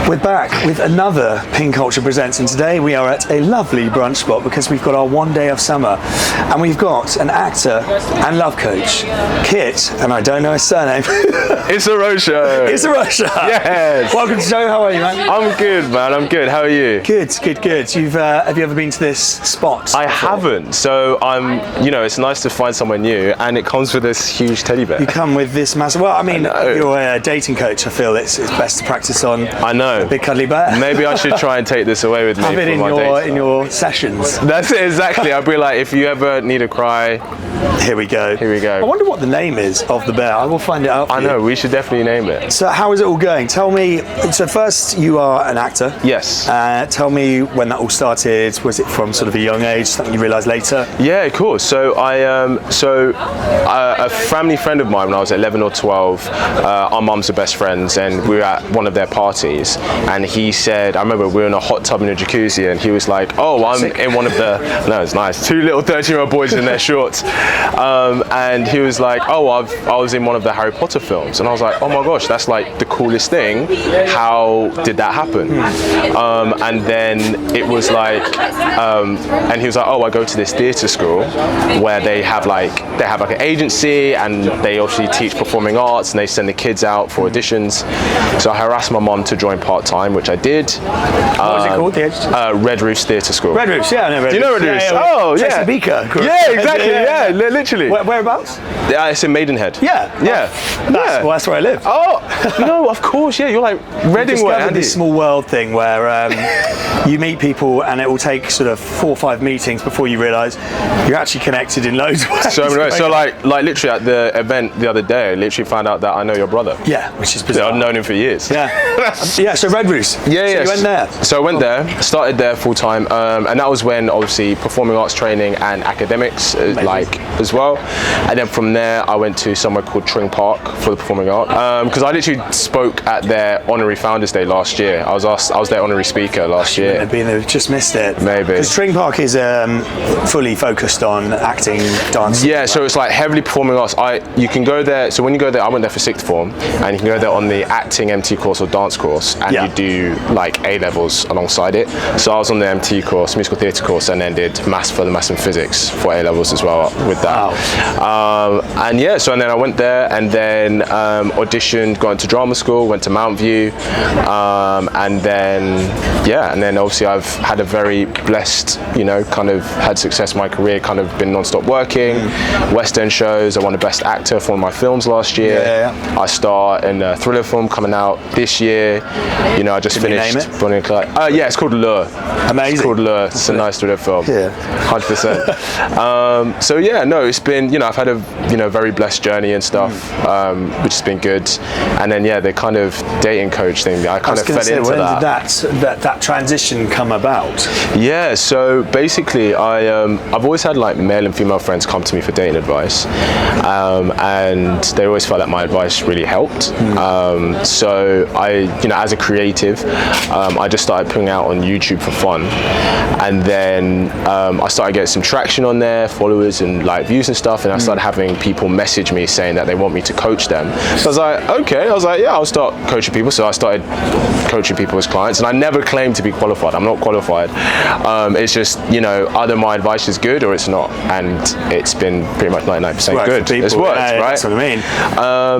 We're back with another Pink Culture Presents, and today we are at a lovely brunch spot because we've got our one day of summer, and we've got an actor and love coach, Kit, and I don't know his surname. Esuruoso. Esuruoso. Yes. Welcome to the show. How are you, man? I'm good, man. I'm good. How are you? Good. You've have you ever been to this spot? I haven't. So it's nice to find somewhere new, and it comes with this huge teddy bear. You come with this massive. Well, I mean, you're a dating coach. I feel it's best to practice on. I know. A big cuddly bear. Maybe I should try and take this away with me. Have it in your sessions. That's it, exactly. I'll be like, if you ever need a cry, here we go. I wonder what the name is of the bear. I will find it out for I know, we should definitely name it. So how is it all going? Tell me, so first you are an actor. Yes. Tell me when that all started. Was it from sort of a young age, something you realised later? Yeah, of course. So a family friend of mine when I was 11 or 12, our mums are best friends, and we were at one of their parties, and he said, I remember we were in a hot tub in a jacuzzi, and he was like, oh, I'm in one of the, no, it's nice, two little 13-year-old boys in their shorts, and he was like, oh, I was in one of the Harry Potter films, and I was like, oh my gosh, that's like the coolest thing. How did that happen? And then it was like, and he was like, oh, I go to this theatre school where they have like an agency, and they obviously teach performing arts, and they send the kids out for auditions. So I harassed my mum to join part-time, which I did. What was it called? The Red Roof's Theatre School. Red Roof's, yeah, I know Red Roof's. Do you know Red Roof's? Yeah. Oh, yeah. Jason Beaker. Yeah, exactly, yeah, literally. Whereabouts? Yeah, it's in Maidenhead. Yeah. Well, that's where I live. Oh, no, of course, yeah, you're like Reading way, Andy. This small world thing where you meet people, and it will take sort of 4 or 5 meetings before you realise you're actually connected in loads of ways. So like literally at the event the other day, I literally found out that I know your brother. Yeah, which is bizarre. I've known him for years. Yeah. Yeah, so Red Roof's. Yeah, so you went there? So I went there, started there full time, and that was when obviously performing arts training and academics as well. And then from there I went to somewhere called Tring Park for the performing art, because I literally spoke at their honorary Founders Day last year. I was their honorary speaker last year. Just missed it. Maybe. Because Tring Park is fully focused on acting, dance. Yeah, so it's like heavily performing arts. You can go there, so when you go there, I went there for sixth form, and you can go there on the acting MT course or dance course, and you do like A-levels alongside it. So I was on the MT course, musical theatre course, and then did maths and physics for A-levels as well with that. Wow. And then I went there, and then auditioned, got into drama school, went to Mount View, and then obviously I've had a very blessed, kind of had success in my career, kind of been non-stop working, West End shows. I won the Best Actor for one of my films last year. I star in a thriller film coming out this year. I just finished. Name it? Bonnie and Clyde. Yeah, it's called Lure. Amazing. It's called Lure. It's a nice thriller film. Yeah. 100%. So yeah, no, it's been, I've had a, very blessed journey and stuff, which has been good. And then the kind of dating coach thing, I kind of fell into that. When did that transition come about? Yeah, so basically I've always had like male and female friends come to me for dating advice, and they always felt that my advice really helped. So I, as a creative, I just started putting out on YouTube for fun, and then I started getting some traction on there, followers and like views and stuff, and I started having people message me saying that they want me to coach them. So I was like, okay, yeah, I'll start coaching people. So I started coaching people as clients, and I never claimed to be qualified. I'm not qualified. It's just, either my advice is good or it's not, and it's been pretty much 99% good. It's worked, right? That's what I mean.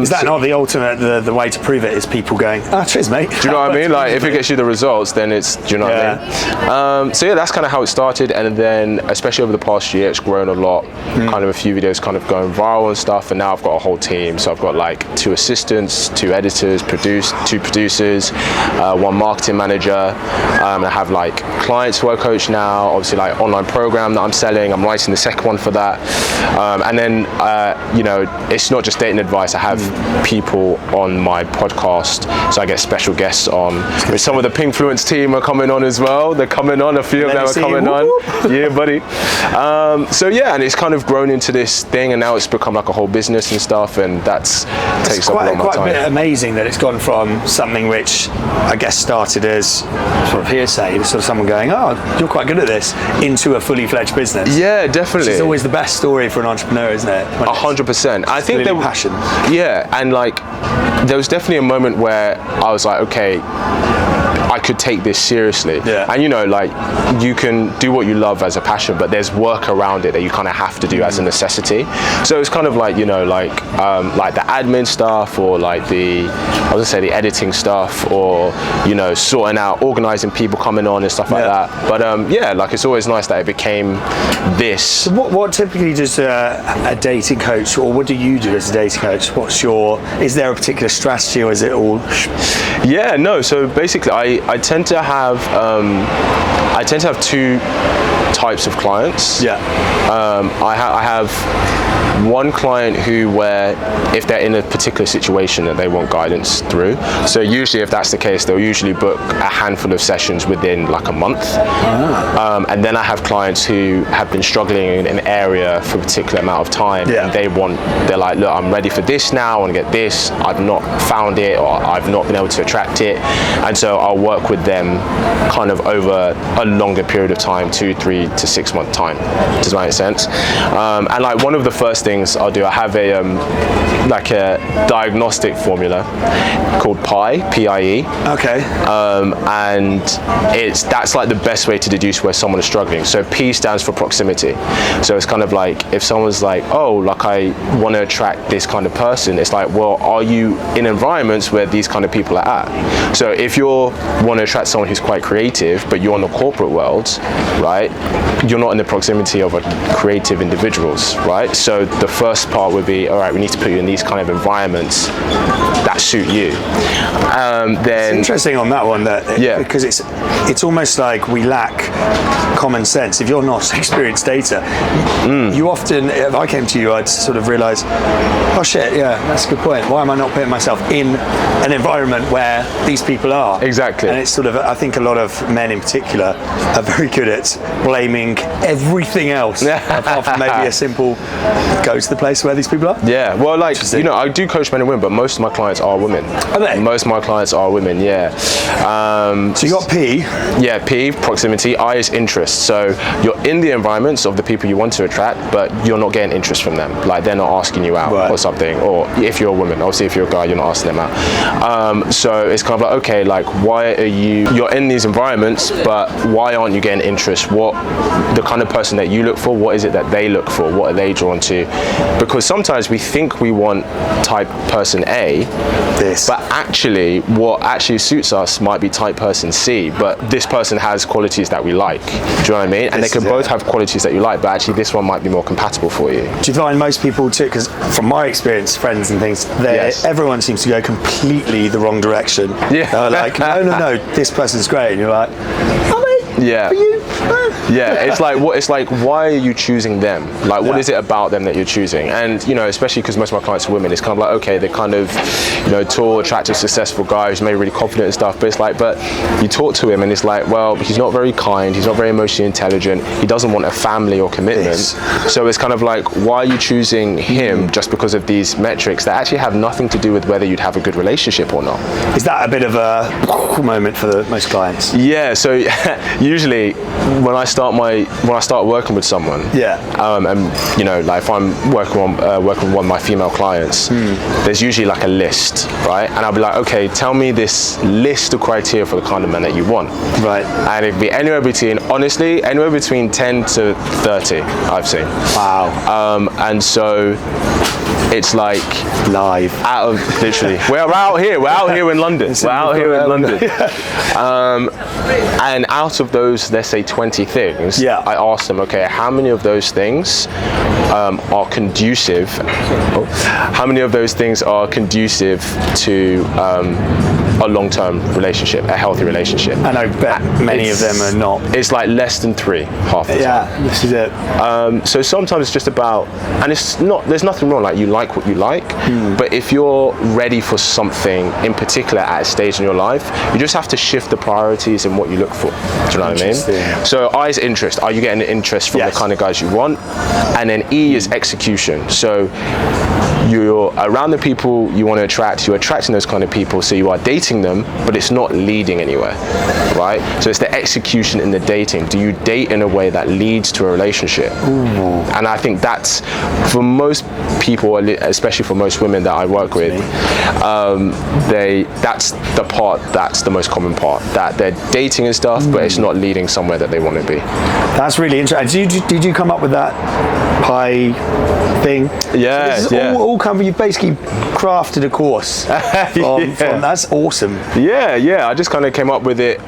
Is that not the ultimate, the way to prove it is people going, cheers, mate. Do you know what I mean? Like, if it gets you the results, then it's, do you know what I mean? So yeah, that's kind of how it started, and then especially over the past year, it's grown a lot. Kind of a few videos kind of going viral and stuff, and now I've got a whole team. So I've got like 2 assistants, 2 editors, 2 producers, 1 marketing manager, and I have like clients who I coach now, obviously like online program that I'm selling. I'm writing the second one for that, and then it's not just dating advice. I have people on my podcast, so I get special guests on. Some of the Pingfluence team are coming on as well. They're coming on. A few of them are coming on. Yeah, buddy. So yeah, and it's kind of grown into this thing, and now it's become like a whole business and stuff, and takes up a lot of my time. It's quite a bit amazing that it's gone from something which I guess started as sort of hearsay, sort of someone going, you're quite good at this, into a fully fledged business. Yeah, definitely. It's always the best story for an entrepreneur, isn't it? 100%. I think there was passion. Yeah, and like there was definitely a moment where I was like, okay, I could take this seriously. Yeah. And you know, like, you can do what you love as a passion, but there's work around it that you kind of have to do as a necessity. So it's kind of like, you know, like the admin stuff, or like the editing stuff, or, you know, sorting out, organizing people coming on and stuff like that. But yeah, like, it's always nice that it became this. So what typically does a dating coach, or what do you do as a dating coach? Is there a particular strategy, or is it all? Yeah, no. So basically, I tend to have two types of clients. Yeah. I have one client where if they're in a particular situation that they want guidance through, so usually if that's the case, they'll usually book a handful of sessions within like a month. And then I have clients who have been struggling in an area for a particular amount of time, and they're like, look, I'm ready for this now, I want to get this, I've not found it, or I've not been able to attract it, and so I'll work with them kind of over a longer period of time, 2, 3 to 6 month time. Does that make sense? And like, one of the first things I'll do, I have a like a diagnostic formula called PIE. Okay. And that's like the best way to deduce where someone is struggling. So P stands for proximity. So it's kind of like, if someone's like, oh, like, I want to attract this kind of person, it's like, well, are you in environments where these kind of people are at? So if you want to attract someone who's quite creative, but you're in the corporate world, right, you're not in the proximity of creative individuals, right? So the first part would be, all right, we need to put you in these kind of environments that suit you. Then it's interesting on that one, because it's almost like we lack common sense. If you're not experienced data, you often, if I came to you, I'd sort of realise, oh shit, yeah, that's a good point. Why am I not putting myself in an environment where these people are? Exactly. And it's sort of, I think a lot of men in particular are very good at blaming everything else, apart from maybe a simple, go to the place where these people are. Yeah, well, like, you know, I do coach men and women, but most of my clients are women. Are they? Most of my clients are women, yeah. So you got P. Yeah, P, proximity. I is interest. So you're in the environments of the people you want to attract, but you're not getting interest from them. Like, they're not asking you out or something. Or if you're a woman, obviously if you're a guy, you're not asking them out. So it's kind of like, okay, like, why are you're in these environments, but why aren't you getting interest? What the kind of person that you look for, what is it that they look for? What are they drawn to? Because sometimes we think we want type person A, but actually what actually suits us might be type person C, but this person has qualities that we like. Do you know what I mean? And they can both have qualities that you like, but actually this one might be more compatible for you. Do you find most people too, because from my experience, friends and things, everyone seems to go completely the wrong direction. Yeah. They're like, no, this person's great, and you're like, are they? Yeah. Are you? Yeah, it's like why are you choosing them? Like, what is it about them that you're choosing? And, you know, especially because most of my clients are women, it's kind of like, okay, they're kind of, you know, tall, attractive, successful guy who's maybe really confident and stuff, but it's like, but you talk to him and it's like, well, he's not very kind, he's not very emotionally intelligent, he doesn't want a family or commitment. So it's kind of like, why are you choosing him just because of these metrics that actually have nothing to do with whether you'd have a good relationship or not? Is that a bit of a moment for most clients? Yeah, so usually when I start working with someone, and you know, like if I'm working with one of my female clients, there's usually like a list, right? And I'll be like, okay, tell me this list of criteria for the kind of man that you want, right? And it'd be anywhere between 10 to 30, I've seen. Wow. And so it's like live literally we're out here in London. And out of those, let's say 20 things, I ask them, okay, how many of those things are conducive? How many of those things are conducive to a long-term relationship, a healthy relationship? And I bet many of them are not. It's like less than 3 half the time. Yeah, this is it. So sometimes it's just about, and it's not, there's nothing wrong, like you like what you like, but if you're ready for something in particular at a stage in your life, you just have to shift the priorities and what you look for. Do you know what I mean? So I is interest. Are you getting the interest from the kind of guys you want? And then E is execution. So you're around the people you want to attract, you're attracting those kind of people, so you are dating dating them, but it's not leading anywhere, right? So it's the execution in the dating. Do you date in a way that leads to a relationship? And I think that's, for most people, especially for most women that I work with, that's the part that's the most common part, that they're dating and stuff, but it's not leading somewhere that they want to be. That's really interesting. Did you come up with that pie thing? Yeah, so this is all come. You basically crafted a course. From that's awesome. Yeah. I just kind of came up with it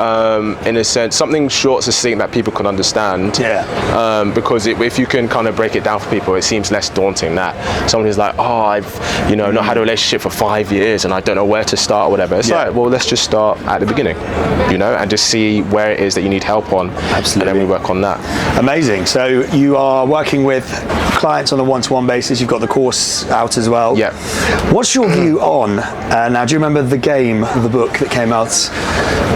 in a sense, something short, succinct that people can understand. Yeah. Because if you can kind of break it down for people, it seems less daunting. That someone who's like, oh, I've not had a relationship for 5 years and I don't know where to start or whatever. It's like, well, let's just start at the beginning, and just see where it is that you need help on. Absolutely. And then we work on that. Amazing. So you are working with clients on a one-to-one basis. You've got the course out as well. Yeah. What's your view on, now do you remember The Game, the book that came out?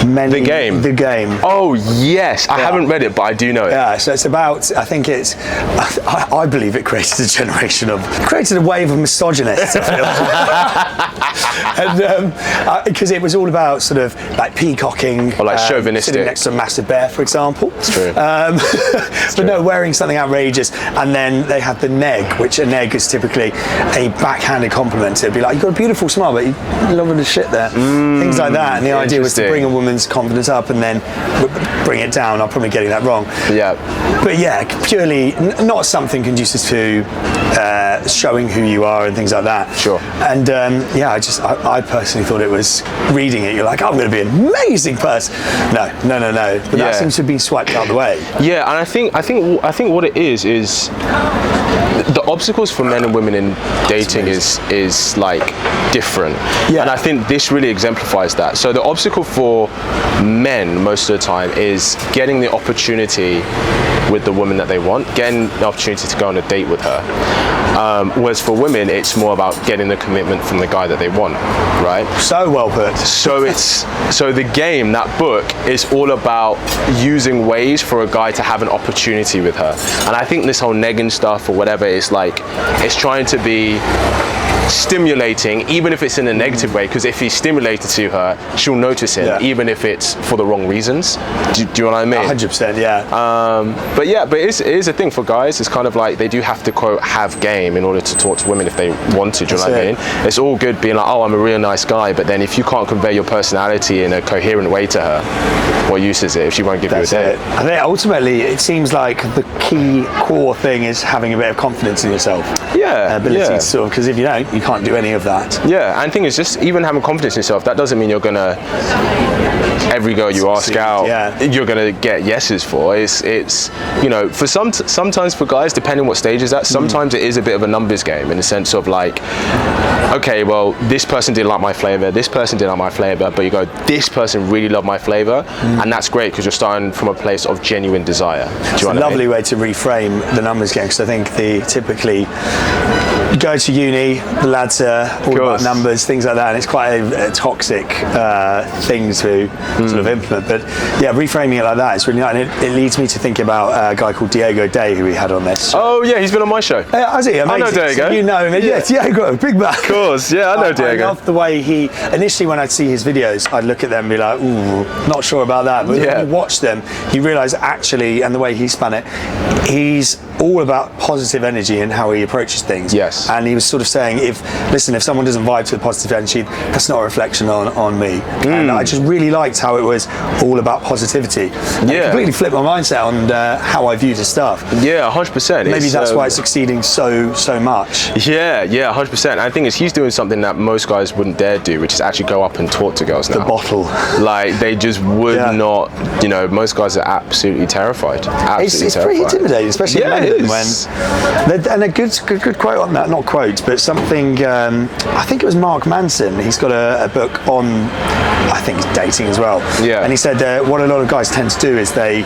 The Game. Oh, yes. I haven't read it, but I do know it. Yeah, so it's about, I believe it created a wave of misogynists, and because it was all about sort of like peacocking, or like chauvinistic, sitting next to a massive bear, for example. It's true. But no, wearing something outrageous, and then they have the neg, which a neg is typically a backhanded compliment. It'd be like, you've got a beautiful smile, but you're loving the shit there. Things like that. And the idea was to bring a woman's confidence up and then bring it down. I'm probably getting that wrong. Yeah. But yeah, purely not something conducive to showing who you are and things like that. Sure. And I personally thought it was, reading it, you're like, I'm going to be an amazing person. No. But that seems to be swiped out of the way. Yeah, and I think what it is the obstacles for men and women in dating is like different. Yeah. And I think this really exemplifies that. So the obstacle for men most of the time is getting the opportunity with the woman that they want, getting the opportunity to go on a date with her. Whereas for women, it's more about getting the commitment from the guy that they want, right? So well put. So The Game, that book, is all about using ways for a guy to have an opportunity with her. And I think this whole negging stuff or whatever is like, it's trying to be stimulating, even if it's in a negative way, because if he's stimulated to her, she'll notice him, even if it's for the wrong reasons. Do you know what I mean? 100%, yeah. But it is a thing for guys. It's kind of like they do have to, quote, have game in order to talk to women if they want to. Do you know what I mean? It's all good being like, oh, I'm a real nice guy, but then if you can't convey your personality in a coherent way to her, what use is it if she won't give you a date? I think ultimately it seems like the key core thing is having a bit of confidence in yourself. Yeah. Ability to sort of, because if you don't, you can't do any of that. Yeah, and the thing is, just even having confidence in yourself, that doesn't mean you're gonna, every girl you ask out, you're gonna get yeses for. It's for sometimes for guys, depending what stage is at, sometimes it is a bit of a numbers game in the sense of like, okay, well, this person didn't like my flavor, this person didn't like my flavor, but you go, this person really loved my flavor, and that's great because you're starting from a place of genuine desire. It's a lovely way to reframe the numbers game, because I think typically you go to uni, the lads are all about numbers, things like that, and it's quite a toxic thing to sort of implement. But yeah, reframing it like that, it's really nice, and it leads me to think about a guy called Diego Day, who we had on this show. Oh yeah, he's been on my show. Has he? Amazing. I know Diego. So you know him. Yeah, Diego, big man. Of course, yeah, I know Diego. I love the way he, initially when I'd see his videos, I'd look at them and be like, ooh, not sure about that. But when you watch them, you realise actually, and the way he spun it, he's all about positive energy and how he approaches things. Yes. And he was sort of saying, if someone doesn't vibe to the positive energy, that's not a reflection on me. And I just really liked how it was all about positivity. And it completely flipped my mindset on how I viewed his stuff. Yeah, 100%. Maybe that's why it's succeeding so much. Yeah, 100%. And the thing is, he's doing something that most guys wouldn't dare do, which is actually go up and talk to girls now. The bottle. Like, they just would not, most guys are absolutely terrified. It's pretty intimidating, especially in London. And a good quote on that, not quote, but something, I think it was Mark Manson, he's got a book on, I think it's dating as well. Yeah. And he said what a lot of guys tend to do is they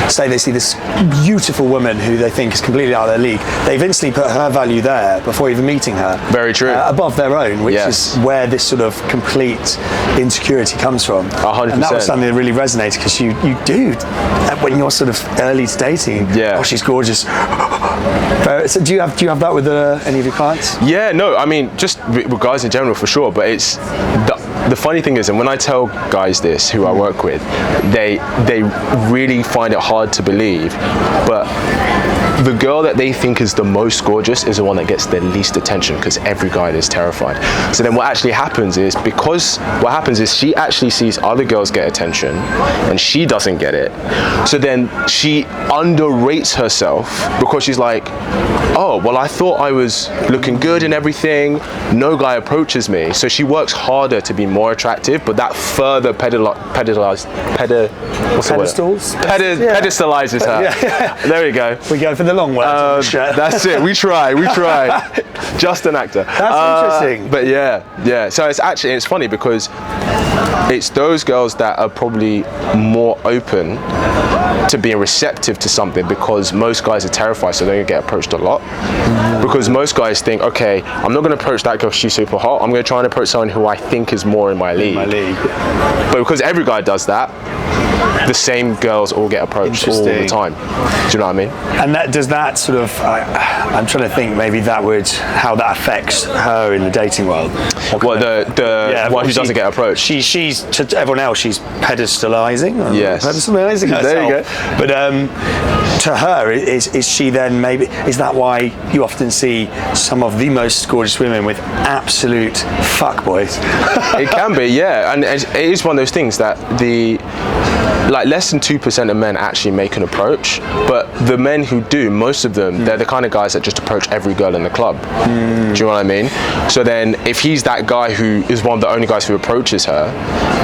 say they see this beautiful woman who they think is completely out of their league. They've instantly put her value there before even meeting her. Very true. Above their own, which is where this sort of complete insecurity comes from. 100%. And that was something that really resonated, because you do, when you're sort of early to dating, oh, she's gorgeous. So do you have that with any of your clients? Yeah, no, I mean, just with guys in general for sure, but it's the funny thing is, and when I tell guys this who I work with, they really find it hard to believe, but the girl that they think is the most gorgeous is the one that gets the least attention, because every guy is terrified. So then what actually happens is, she actually sees other girls get attention and she doesn't get it. So then she underrates herself, because she's like, oh, well, I thought I was looking good and everything, no guy approaches me. So she works harder to be more attractive, but that further pedestalizes her. Yeah. There we go. We go for the long way. That's it. We try. Just an actor. That's interesting. But yeah. So it's funny, because it's those girls that are probably more open to being receptive to something, because most guys are terrified, so they don't get approached a lot. Because most guys think, okay, I'm not going to approach that girl, she's super hot. I'm going to try and approach someone who I think is more in my league. But because every guy does that, the same girls all get approached all the time. Do you know what I mean? And does that sort of, I'm trying to think, maybe how that affects her in the dating world. Well, the one who doesn't get approached. She's to everyone else, she's pedestalizing. Yes. Pedestalizing herself. There you go. But to her, is she then maybe, is that why you often see some of the most gorgeous women with absolute fuckboys? It can be, yeah. And it is one of those things that less than 2% of men actually make an approach, but the men who do, most of them, they're the kind of guys that just approach every girl in the club. Do you know what I mean? So then if he's that guy who is one of the only guys who approaches her,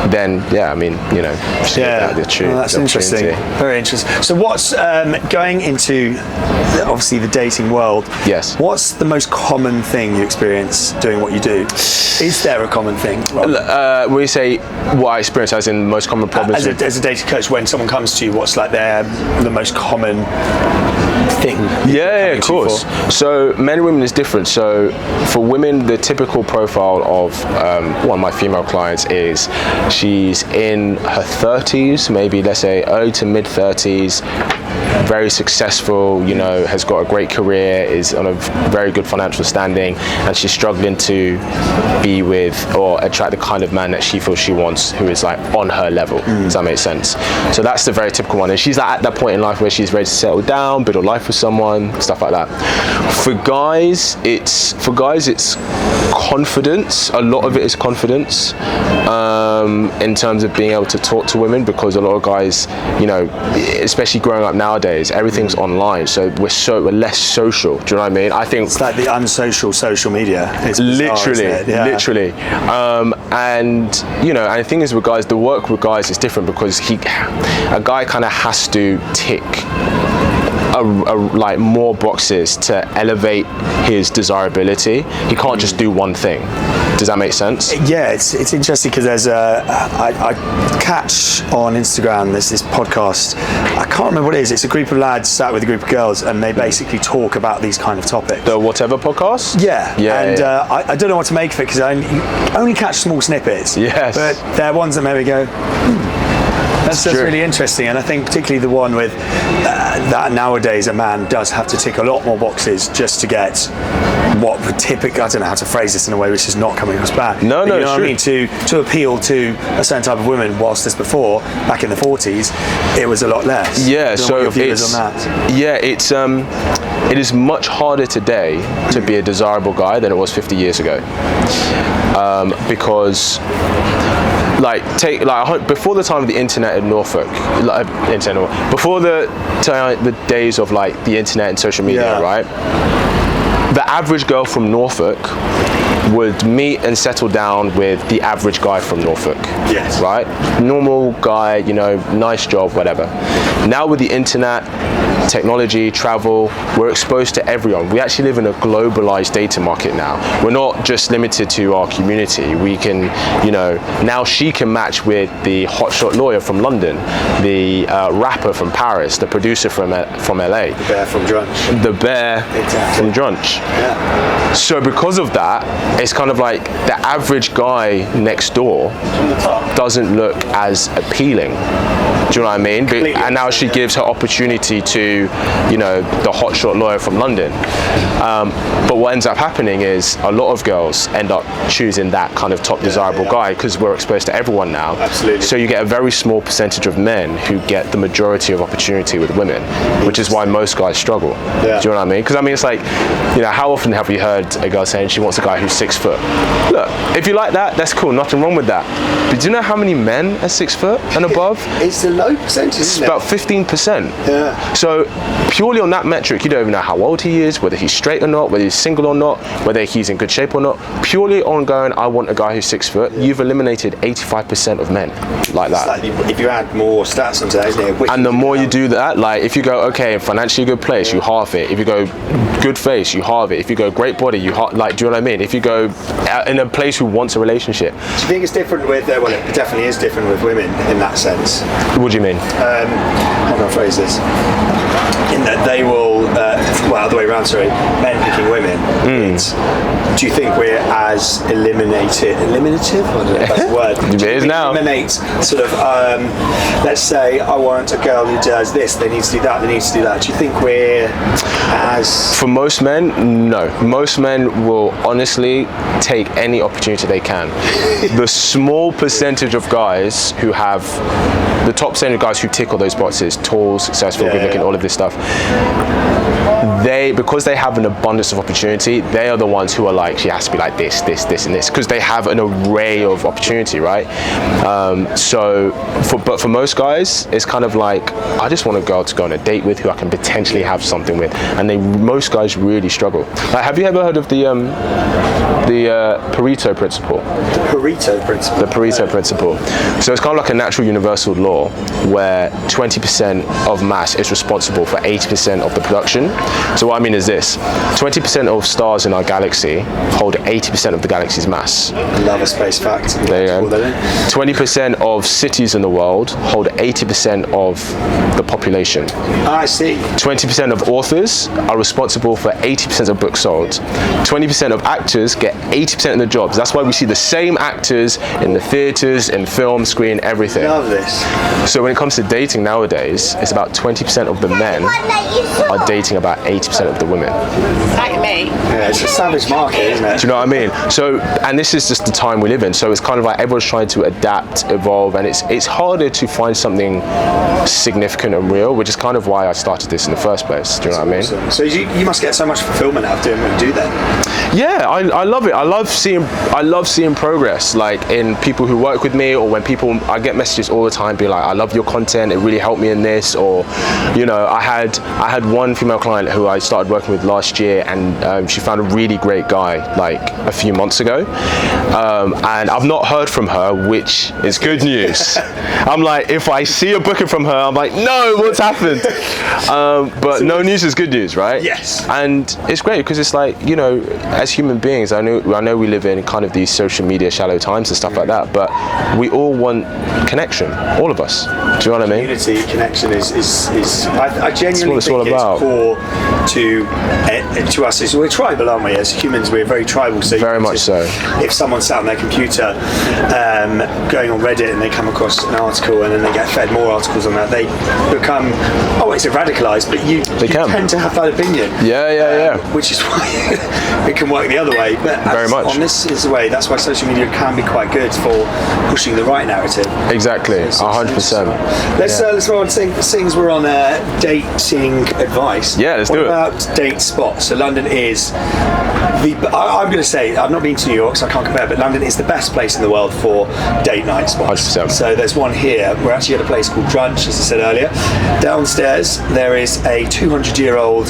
then yeah, I mean, you know, that's interesting. Very interesting. So what's going into obviously the dating world? Yes. What's the most common thing you experience doing what you do? Is there a common thing? When you say what I experience as in most common problems as a dating coach, when someone comes to you, what's the most common thing? Yeah, of course. So men and women is different. So for women, the typical profile of one of my female clients is she's in her 30s, maybe let's say early to mid 30s, very successful, you know, has got a great career, is on a very good financial standing, and she's struggling to be with or attract the kind of man that she feels she wants, who is like on her level. Does that make sense? So that's the very typical one, and she's at that point in life where she's ready to settle down, build a life with someone, stuff like that. For guys, it's confidence. A lot of it is confidence, in terms of being able to talk to women, because a lot of guys, you know, especially growing up nowadays, everything's online, so we're less social. Do you know what I mean? I think it's like the unsocial social media. It's bizarre, literally. And you know, and the thing is with guys, the work with guys is different, because a guy kind of has to tick like more boxes to elevate his desirability. He can't just do one thing. Does that make sense? Yeah, it's interesting, because there's I catch on Instagram, there's this podcast, I can't remember what it is, it's a group of lads sat with a group of girls, and they basically talk about these kind of topics. The whatever podcast? Yeah. I don't know what to make of it, because I only catch small snippets. Yes. But they're ones that maybe go, That's really interesting, and I think particularly the one with that nowadays a man does have to tick a lot more boxes just to get what would typically, I don't know how to phrase this in a way which is not coming across bad. No, you know what true. I mean? To appeal to a certain type of women, whilst this before, back in the 40s, it was a lot less. Yeah, so your views on that? Yeah, it is much harder today to be a desirable guy than it was 50 years ago, because. Before the time of the internet in Norfolk, before the days of like the internet and social media, right? The average girl from Norfolk would meet and settle down with the average guy from Norfolk. Yes. Right? Normal guy, you know, nice job, whatever. Now with the internet, technology, travel, we're exposed to everyone. We actually live in a globalized data market now. We're not just limited to our community. We can, you know, now she can match with the hotshot lawyer from London, the rapper from Paris, the producer from LA. The bear from Drunch. The bear from Drunch. Yeah. So because of that, it's kind of like the average guy next door doesn't look as appealing. Do you know what I mean? And now she gives her opportunity to, you know, the hotshot lawyer from London. But what ends up happening is a lot of girls end up choosing that kind of top desirable guy because we're exposed to everyone now. Absolutely. So you get a very small percentage of men who get the majority of opportunity with women, which is why most guys struggle. Yeah. Do you know what I mean? Because I mean, it's like, you know, how often have you heard a girl saying she wants a guy who's 6 foot? Look, if you like that, that's cool, nothing wrong with that. But do you know how many men are 6 foot and above? It's a low percentage, It's isn't it? about 15%. Yeah. So purely on that metric, you don't even know how old he is, whether he's straight or not, whether he's single or not, whether he's in good shape or not. Purely on going, I want a guy who's 6 foot, you've eliminated 85% of men like that. It's like if you add more stats onto that, isn't it? And the more you do that, like if you go, okay, financially good place, you halve it. If you go good face, you halve it. If you go great body, you like, do you know what I mean? If you go in a place who wants a relationship. Do you think it's different with, well, it definitely is different with women in that sense. What do you mean? How can I phrase this? In that they will, well, other way around, sorry, men picking women. Do you think we're as eliminative? I don't know if that's the word. It is now. Eliminate sort of, let's say I want a girl who does this, they need to do that, they need to do that. Do you think we're as... For most men, no. Most men will honestly take any opportunity they can. The small percentage of guys who have, the top percentage of guys who tick all those boxes, tall, successful, good looking, all of this stuff, because they have an abundance of opportunity, they are the ones who are like, she has to be like this, this, this, and this, because they have an array of opportunity, right? But for most guys, it's kind of like, I just want a girl to go on a date with who I can potentially have something with, and most guys really struggle. Like, have you ever heard of the Pareto principle? The Pareto principle? The Pareto principle. So it's kind of like a natural universal law where 20% of mass is responsible for 80% of the production. So what I mean is this: 20% of stars in our galaxy hold 80% of the galaxy's mass. I love a space fact. There you go. 20% of cities in the world hold 80% of the population. I see. 20% of authors are responsible for 80% of books sold. 20% of actors get 80% of the jobs. That's why we see the same actors in the theatres, in film, screen, everything. Love this. So when it comes to dating nowadays, it's about 20% of the men are dating about 80% of the women. Like me. Yeah, it's a savage market, isn't it? Do you know what I mean? So, and this is just the time we live in. So it's kind of like everyone's trying to adapt, evolve, and it's harder to find something significant and real, which is kind of why I started this in the first place. Do you know what I mean? Awesome. So you must get so much fulfillment out of doing what you do then. Yeah, I love it. I love seeing progress, like in people who work with me, or when I get messages all the time being like, I love your content, it really helped me in this, or, you know, I had one female client who I started working with last year, and she found a really great guy like a few months ago, and I've not heard from her, which is good news. I'm like, if I see a booking from her, I'm like, no, what's happened? But no news is good news, right? Yes. And it's great because it's like, you know, as human beings, I know we live in kind of these social media shallow times and stuff like that, but we all want connection, all of us. Do you know what I mean? Community connection is I genuinely it's all think about. It's core to us. We're tribal, aren't we? As humans, we're very tribal. So Very much so. If someone's sat on their computer going on Reddit and they come across an article and then they get fed more articles on that, they become, I won't say radicalised, but you tend to have that opinion. Yeah. Which is why it can work the other way. But Very much. on this is the way. That's why social media can be quite good for pushing the right narrative. Exactly, 100%. Let's roll on things. We're on dating advice. Yeah, let's do it. What about date spots? So London is I'm going to say, I've not been to New York, so I can't compare, but London is the best place in the world for date night spots. 100%. So there's one here. We're actually at a place called Drunch, as I said earlier. Downstairs, there is a 200-year-old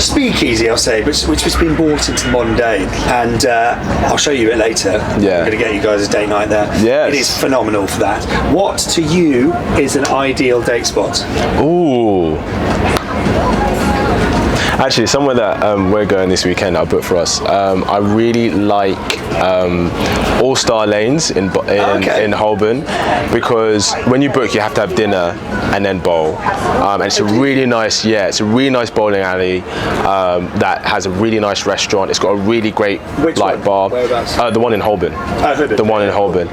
speakeasy, I'll say, which has been brought into the modern day, and I'll show you it later. Yeah. I'm going to get you guys a date night there. Yes. It is phenomenal for that. What to you is an ideal date spot? Ooh. Actually, somewhere that we're going this weekend, I booked for us. I really like all-star lanes in Holborn, because when you book you have to have dinner and then bowl, and it's a really nice bowling alley that has a really nice restaurant. It's got a really great bar. The one in Holborn. The one in Holborn.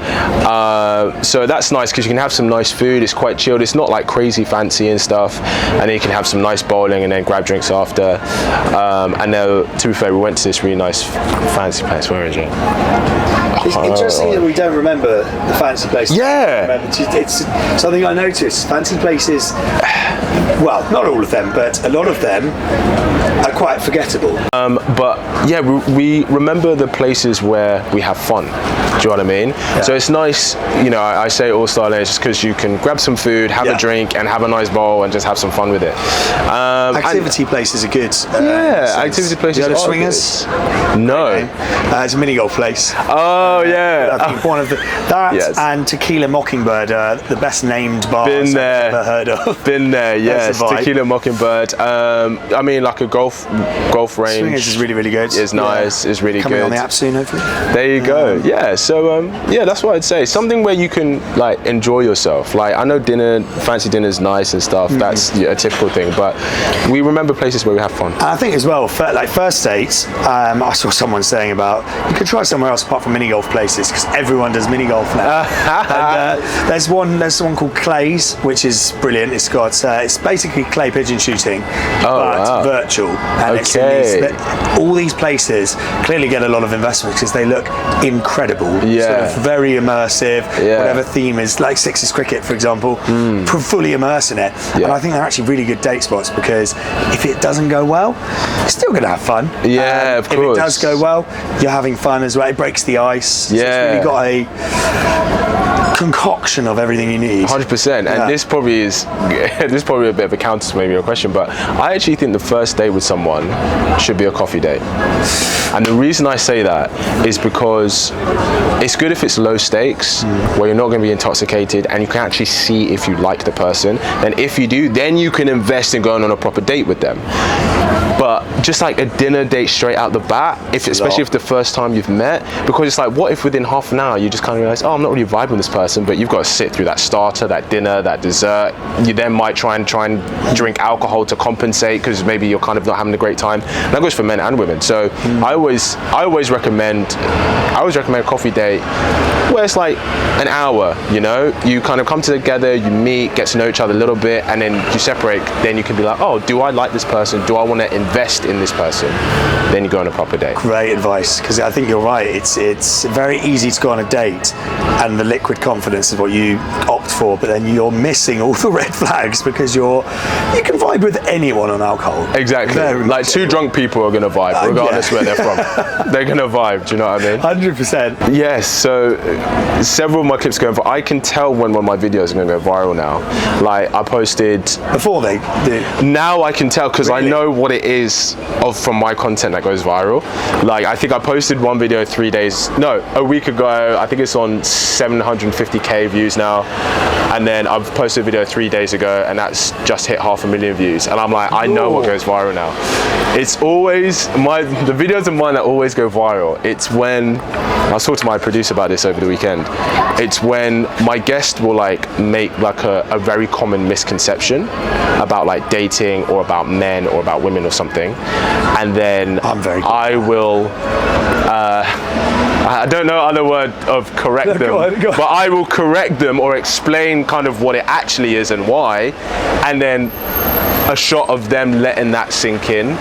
So that's nice because you can have some nice food. It's quite chilled. It's not like crazy fancy and stuff, and then you can have some nice bowling and then grab drinks after. And then, to be fair, we went to this really nice fancy place. Where is it? It's interesting that we don't remember the fancy places. Yeah. It's something I noticed. Fancy places, well, not all of them, but a lot of them are quite forgettable. But yeah, we remember the places where we have fun. Do you know what I mean? Yeah. So it's nice, you know, I say all-star lanes just because you can grab some food, have a drink, and have a nice bowl and just have some fun with it. Activity places are good. Activity places are swingers? No. Okay. It's a mini golf place. Oh yeah. I think one of and Tequila Mockingbird, the best named bars I've ever heard of. Been there, yes. Tequila Mockingbird. I mean, like a golf range. Swingers is really, really good. It's nice. It's really Coming good. on the app soon, hopefully. There you go. Yeah. So yeah, that's what I'd say. Something where you can like enjoy yourself. Like I know fancy dinner's nice and stuff. That's a typical thing, but we remember places where we have fun. And I think as well, like first dates, I saw someone saying about you could try somewhere else apart from mini golf places because everyone does mini golf now. And, there's one called Clay's, which is brilliant. It's got it's basically clay pigeon shooting, but virtual. And it's in all these places clearly get a lot of investment because they look incredible. Yeah. Sort of very immersive. Yeah. Whatever theme is, like Sixes cricket, for example, fully immerse in it. Yeah. And I think they're actually really good date spots because if it doesn't go well, you're still going to have fun. Yeah, of course. If it does go well, you're having fun as well. It breaks the ice. Yeah. So it's really got a concoction of everything you need. 100%. And this probably is a bit of a counter to maybe your question, but I actually think the first date with someone should be a coffee date. And the reason I say that is because it's good if it's low stakes, where you're not going to be intoxicated and you can actually see if you like the person. And if you do, then you can invest in going on a proper date with them. But just like a dinner date straight out the bat, especially if the first time you've met, because it's like, what if within half an hour you just kind of realize, oh, I'm not really vibing with this person, but you've got to sit through that starter, that dinner, that dessert. You then might try and drink alcohol to compensate because maybe you're kind of not having a great time. And that goes for men and women. So I always recommend a coffee date where it's like an hour, you know, you kind of come together, you meet, get to know each other a little bit, and then you separate. Then you can be like, oh, do I like this person? Do I want to invest in this person? Then you go on a proper date. Great advice, because I think you're right. It's very easy to go on a date and the liquid confidence is what you opt for, but then you're missing all the red flags because you can vibe with anyone on alcohol. Exactly. Like two drunk people are going to vibe regardless where they're from. They're going to vibe, do you know what I mean? 100%. Yes, so several of my clips going viral. I can tell when one of my videos are going to go viral now. Like I posted... Before they do? Now I can tell because I know what it is from my content that goes viral. Like I think I posted one video a week ago. I think it's on 750k views now. And then I've posted a video 3 days ago and that's just hit 500,000 views. And I'm like, I know what goes viral now. It's always the videos of mine that always go viral. It's when I was talking to my producer about this over the weekend. It's when my guest will like make like a very common misconception about like dating or about men or about women or something, and then I will I don't know other word of correct them, but I will correct them or explain kind of what it actually is and why, and then a shot of them letting that sink in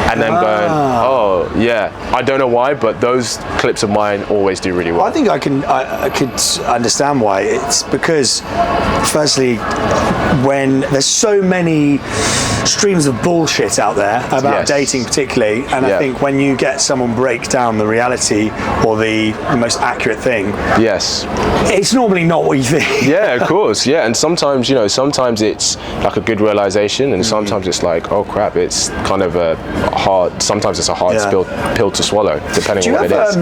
and then going, oh yeah, I don't know why, but those clips of mine always do really well. I think I could understand why. It's because firstly, when there's so many streams of bullshit out there about dating particularly, and I think when you get someone break down the reality or the most accurate thing, it's normally not what you think. Yeah, of course. Yeah, and sometimes it's like a good realization, and sometimes it's like, oh crap, it's kind of a hard pill to swallow, depending on what it is.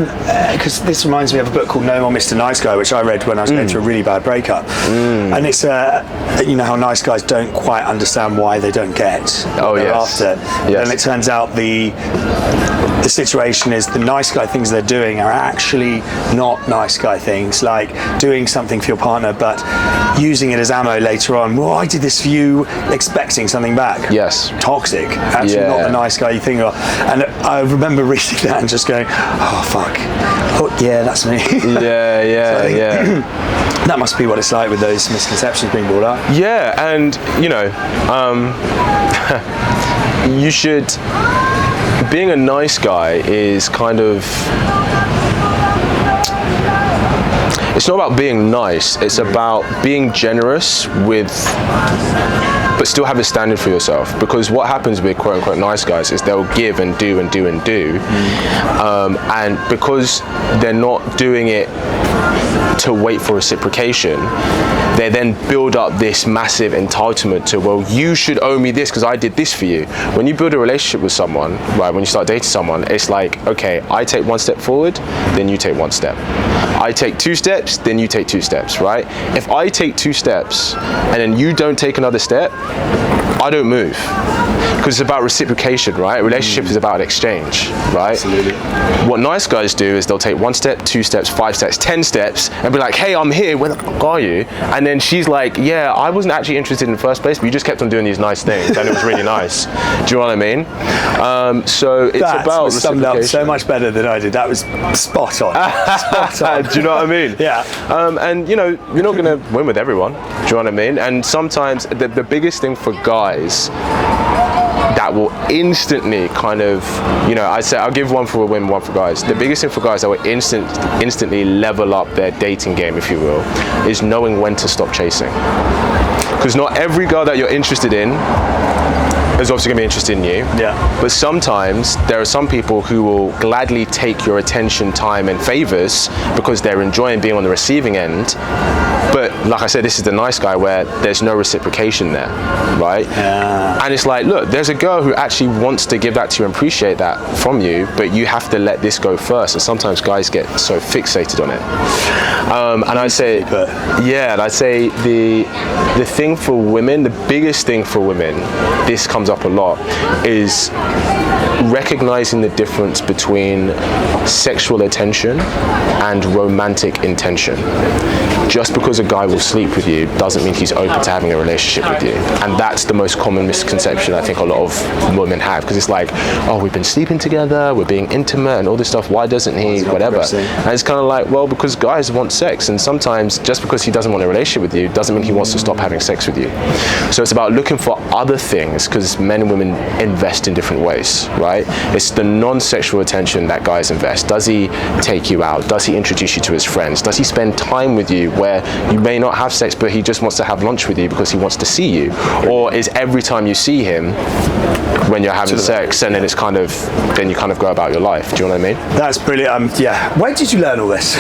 Because this reminds me of a book called No More Mr. Nice Guy, which I read when I was going through a really bad breakup, and it's you know how nice guys don't quite understand why they don't get what they're after. Yes. Then it turns out the situation is the nice guy things they're doing are actually not nice guy things, like doing something for your partner but using it as ammo later on. Well, I did this for you, expecting something back. Yes. Toxic. Actually not the nice guy you think of. And I remember reading that and just going, oh fuck. Oh yeah, that's me. Yeah. That must be what it's like with those misconceptions being brought up. Yeah, and you know, you should. Being a nice guy is kind of. It's not about being nice. It's about being generous but still have a standard for yourself. Because what happens with quote unquote nice guys is they'll give and do and do and do, and because they're not doing it to wait for reciprocation, they then build up this massive entitlement to, well, you should owe me this because I did this for you. When you build a relationship with someone, right, when you start dating someone, it's like, okay, I take one step forward, then you take one step. I take 2 steps, then you take 2 steps, right? If I take 2 steps and then you don't take another step, I don't move. Because it's about reciprocation, right? A relationship is about an exchange, right? Absolutely. What nice guys do is they'll take 1 step, 2 steps, 5 steps, 10 steps, and be like, hey, I'm here, where the fuck are you? And then she's like, yeah, I wasn't actually interested in the first place, but you just kept on doing these nice things, and it was really nice. Do you know what I mean? So it's about was summed up reciprocation. so much better than I did. That was spot on. Spot on. Do you know what I mean? Yeah. And you know, you're not gonna win with everyone. Do you know what I mean? And sometimes the biggest thing for guys that will instantly kind of, you know, I'd say I'll give one for women, one for guys. The biggest thing for guys that will instantly level up their dating game, if you will, is knowing when to stop chasing. Because not every girl that you're interested in is obviously going to be interested in you. Yeah. But sometimes there are some people who will gladly take your attention, time, and favors because they're enjoying being on the receiving end. But like I said, this is the nice guy where there's no reciprocation there, right? Yeah. And it's like, look, there's a girl who actually wants to give that to you and appreciate that from you, but you have to let this go first. And sometimes guys get so fixated on it. And I'd say, and I'd say the thing for women, the biggest thing for women, this comes up a lot, is recognizing the difference between sexual attention and romantic intention. Just because a guy will sleep with you doesn't mean he's open to having a relationship with you. And that's the most common misconception I think a lot of women have, because it's like, oh, we've been sleeping together, we're being intimate and all this stuff, why doesn't he, whatever. And it's kind of like, well, because guys want sex, and sometimes just because he doesn't want a relationship with you doesn't mean he wants to stop having sex with you. So it's about looking for other things, because men and women invest in different ways, right? It's the non-sexual attention that guys invest. Does he take you out? Does he introduce you to his friends? Does he spend time with you where you may not have sex, but he just wants to have lunch with you because he wants to see you? Or is every time you see him when you're having sex, and then it's kind of, then you kind of go about your life? Do you know what I mean? That's brilliant. Yeah. Where did you learn all this?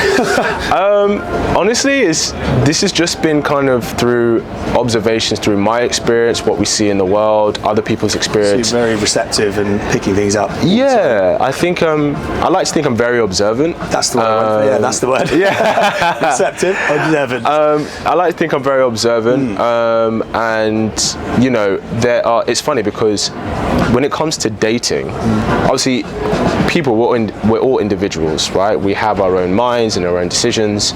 Honestly, this has just been kind of through observations, through my experience, what we see in the world, other people's experience. So you're very receptive and picking things up. Yeah, I think I like to think I'm very observant. That's the word. Yeah, that's the word. Yeah. Receptive, observant. I like to think I'm very observant, and you know, it's funny because when it comes to dating, obviously we're all individuals, right? We have our own minds and our own decisions.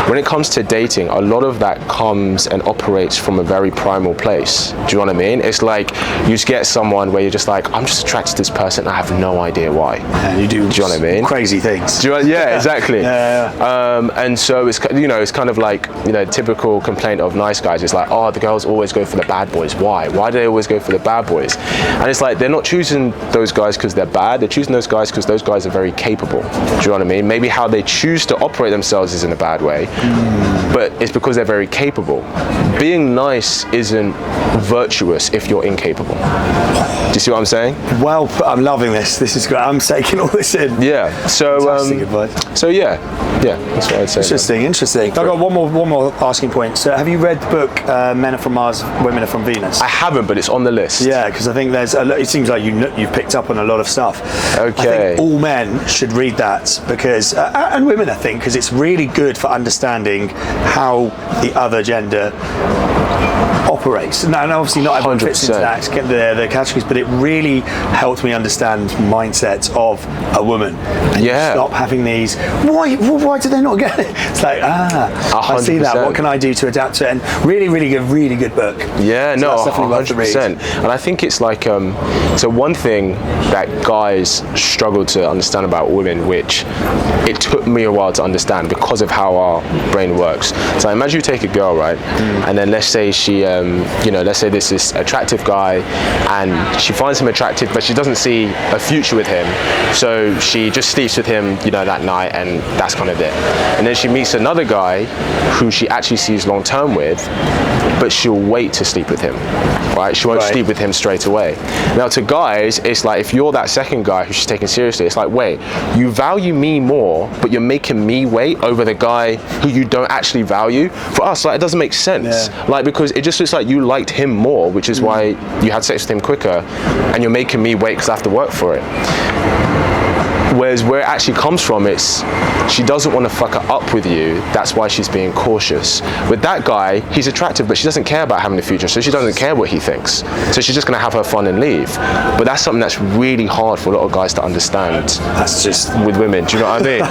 When it comes to dating, a lot of that comes and operates from a very primal place. Do you know what I mean? It's like you just get someone where you're just like, I'm just attracted to this person, I have no idea why. And you do you know what I mean? Crazy things. Yeah, exactly. Yeah. And so it's, you know, it's kind of like, you know, typical complaint of nice guys. It's like, oh, the girls always go for the bad boys. Why? Why do they always go for the bad boys? And it's like, they're not choosing those guys because they're bad. They're choosing those guys because those guys are very capable. Do you know what I mean? Maybe how they choose to operate themselves is in a bad way, but it's because they're very capable. Being nice isn't virtuous if you're incapable. Do you see what I'm saying? Well, I'm loving this. This is great. I'm taking all this in. Yeah. So fantastic advice. So yeah. Yeah, that's what I'd say. Interesting. I've got one more asking point. So, have you read the book Men Are From Mars, Women Are From Venus? I haven't, but it's on the list. Yeah, because I think it seems like you've picked up on a lot of stuff. Okay. I think all men should read that because, and women, I think, because it's really good for understanding how the other gender operates. And obviously not everyone fits into that, the categories, but it really helped me understand mindset of a woman. And stop having these, why do they not get it? It's like, 100%. I see that. What can I do to adapt to it? And really good book. Yeah, so no, that's definitely 100%. And I think it's like, so one thing that guys struggle to understand about women, which it took me a while to understand because of how our brain works. So imagine you take a girl, right? And then let's say she, let's say this is attractive guy and she finds him attractive, but she doesn't see a future with him. So she just sleeps with him, that night, and that's kind of it. And then she meets another guy who she actually sees long term with, but she'll wait to sleep with him, right? She won't sleep with him straight away. Now to guys, it's like if you're that second guy who she's taking seriously, it's like, wait, you value me more, but you're making me wait over the guy who you don't actually value. For us, like, it doesn't make sense. Like, because it just looks like you liked him more, which is why you had sex with him quicker, and you're making me wait because I have to work for it. Whereas where it actually comes from, it's she doesn't want to fuck it up with you. That's why she's being cautious. With that guy, he's attractive, but she doesn't care about having a future, so she doesn't care what he thinks. So she's just going to have her fun and leave. But that's something that's really hard for a lot of guys to understand. That's just with women. Do you know what I mean?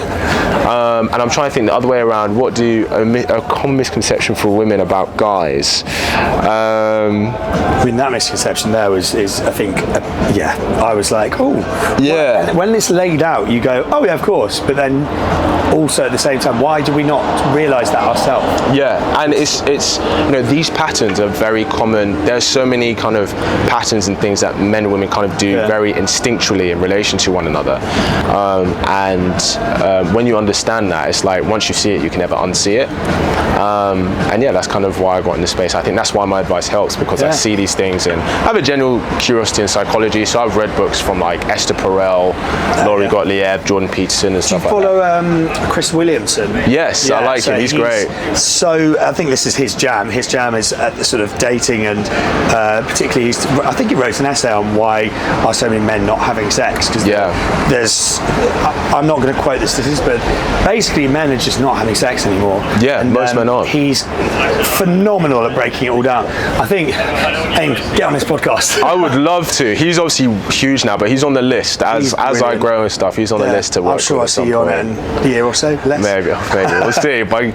And I'm trying to think the other way around. What do a common misconception for women about guys? I mean, that misconception there is I think, I was like, oh, yeah. When it's laid out, you go, oh yeah, of course. But then also at the same time, why do we not realise that ourselves? Yeah, and it's these patterns are very common. There's so many kind of patterns and things that men and women kind of do very instinctually in relation to one another. When you understand that, it's like once you see it, you can never unsee it. That's kind of why I got in this space. I think that's why my advice helps, because I see these things and I have a general curiosity in psychology. So I've read books from like Esther Perel, Laurie Gottlieb, Jordan Peterson, and stuff like that. Do you follow Chris Williamson? Yes, I like him. He's great. So I think this is his jam. His jam is sort of dating, and particularly, I think he wrote an essay on why are so many men not having sex. Because there's, I'm not going to quote the statistics, but basically men are just not having sex anymore. Yeah, and most men aren't. He's phenomenal at breaking it all down. I think, Aim, get on this podcast. I would love to. He's obviously huge now, but he's on the list as I grow and stuff. He's on the list to work. I'm sure I'll see you on it in a year or so. Maybe. We'll see. By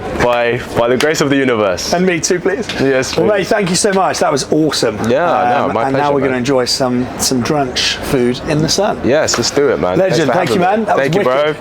the grace of the universe. And me too, please. Yes, please. Well, mate, thank you so much. That was awesome. Yeah, my pleasure. And now we're going to enjoy some brunch food in the sun. Yes, let's do it, man. Legend. Thank you, man. Thank you, bro.